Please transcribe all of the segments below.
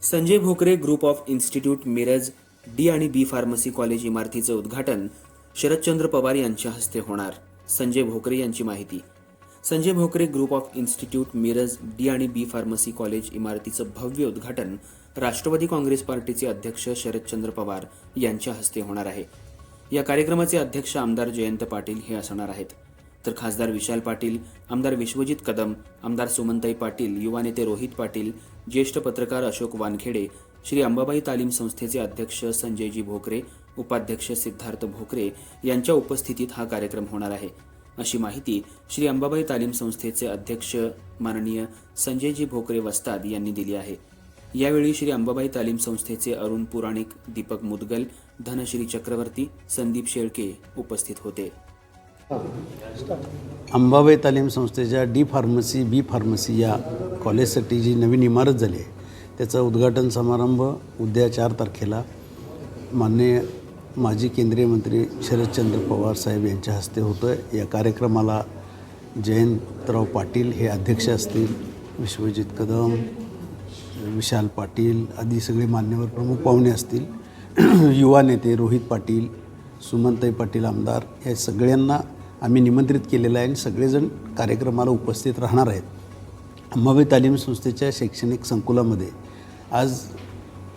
Sanjay Bhokare group of institute Miraj D आणि बी pharmacy college इमारतीचे उद्घाटन शरदचंद्र पवार यांच्या हस्ते होणार. संजय भोकरे यांची माहिती. Sanjay Bhokare group of institute Miraj D आणि बी फार्मसी कॉलेज इमारतीचं भव्य उद्घाटन राष्ट्रवादी काँग्रेस पार्टीचे अध्यक्ष शरदचंद्र पवार यांच्या हस्ते होणार आहे. या कार्यक्रमाचे अध्यक्ष आमदार जयंत पाटील हे असणार आहेत. तर खासदार विशाल पाटील, आमदार विश्वजित कदम, आमदार सुमनताई पाटील, युवा नेते रोहित पाटील, ज्येष्ठ पत्रकार अशोक वानखेडे, श्री अंबाबाई तालीम संस्थेचे अध्यक्ष संजयजी भोकरे, उपाध्यक्ष सिद्धार्थ भोकरे यांच्या उपस्थितीत हा कार्यक्रम होणार आहे, अशी माहिती श्री अंबाबाई तालीम संस्थेचे अध्यक्ष माननीय संजयजी भोकरे वस्ताद यांनी दिली आहे. यावेळी श्री अंबाबाई तालीम संस्थेचे अरुण पुराणिक, दीपक मुदगल, धनश्री चक्रवर्ती, संदीप शेळके उपस्थित होते. अंबाबाई तालीम संस्थेच्या डी फार्मसी बी फार्मसी या कॉलेजसाठी जी नवीन इमारत झाली आहे त्याचा उद्घाटन समारंभ उद्या 4 तारखेला माननीय माजी केंद्रीय मंत्री शरदचंद्र पवार साहेब यांच्या हस्ते होतो आहे. या कार्यक्रमाला जयंतराव पाटील हे अध्यक्ष असतील, विश्वजित कदम, विशाल पाटील आदी सगळे मान्यवर प्रमुख पाहुणे असतील. युवा नेते रोहित पाटील, सुमनताई पाटील आमदार या सगळ्यांना आम्ही निमंत्रित केलेलं आहे आणि सगळेजण कार्यक्रमाला उपस्थित राहणार आहेत. अंबाबाई तालीम संस्थेच्या शैक्षणिक संकुलामध्ये आज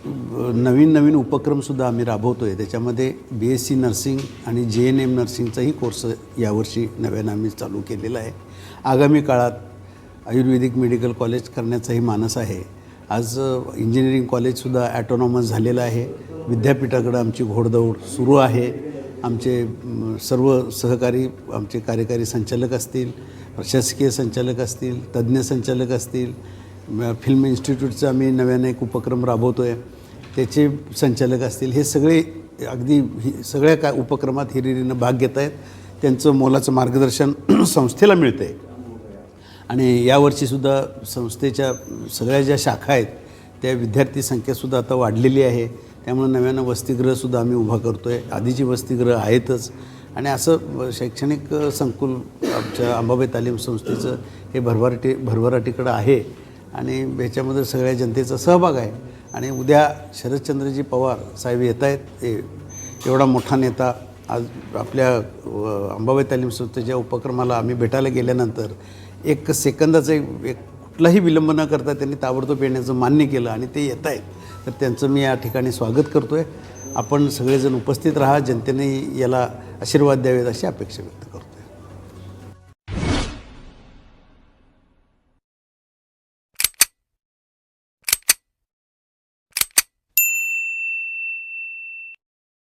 नवीन उपक्रमसुद्धा आम्ही राबवतो आहे. त्याच्यामध्ये BSc नर्सिंग आणि JNM नर्सिंगचाही कोर्स यावर्षी नव्यानं आम्ही चालू केलेला आहे. आगामी काळात आयुर्वेदिक मेडिकल कॉलेज करण्याचाही मानस आहे. आज इंजिनिअरिंग कॉलेजसुद्धा ॲटोनॉमस झालेलं आहे. विद्यापीठाकडे आमची घोडदौड सुरू आहे. आमचे सर्व सहकारी, आमचे कार्यकारी संचालक असतील, प्रशासकीय संचालक असतील, तज्ज्ञ संचालक असतील, फिल्म इन्स्टिट्यूटचा आम्ही नव्यानं एक उपक्रम राबवतो आहे त्याचे संचालक असतील, हे सगळे अगदी सगळ्या उपक्रमात हिरिरीनं भाग घेत आहेत. त्यांचं मोलाचं मार्गदर्शन संस्थेला मिळतं आहे. आणि यावर्षीसुद्धा संस्थेच्या सगळ्या ज्या शाखा आहेत त्या विद्यार्थी संख्यासुद्धा आता वाढलेली आहे. त्यामुळे नव्यानं वसतिगृहसुद्धा आम्ही उभा करतो आहे. आधीची वसतिगृह आहेतच आणि असं शैक्षणिक संकुल आमच्या अंबाबाई तालीम संस्थेचं हे भरभराटीकडं आहे आणि ह्याच्यामध्ये सगळ्या जनतेचा सहभाग आहे. आणि उद्या शरदचंद्रजी पवार साहेब येत आहेत. एवढा मोठा नेता आज आपल्या अंबाबाई तालीम संस्थेच्या उपक्रमाला आम्ही भेटायला गेल्यानंतर 1 सेकंदाचा एक कुठलाही विलंब न करता त्यांनी ताबडतोब येण्याचं मान्य केलं आणि ते येत आहेत. तर त्यांचं मी या ठिकाणी स्वागत करतो आहे. आपण सगळेजण उपस्थित राहा, जनतेने याला आशीर्वाद द्यावेत अशी अपेक्षा व्यक्त करतो.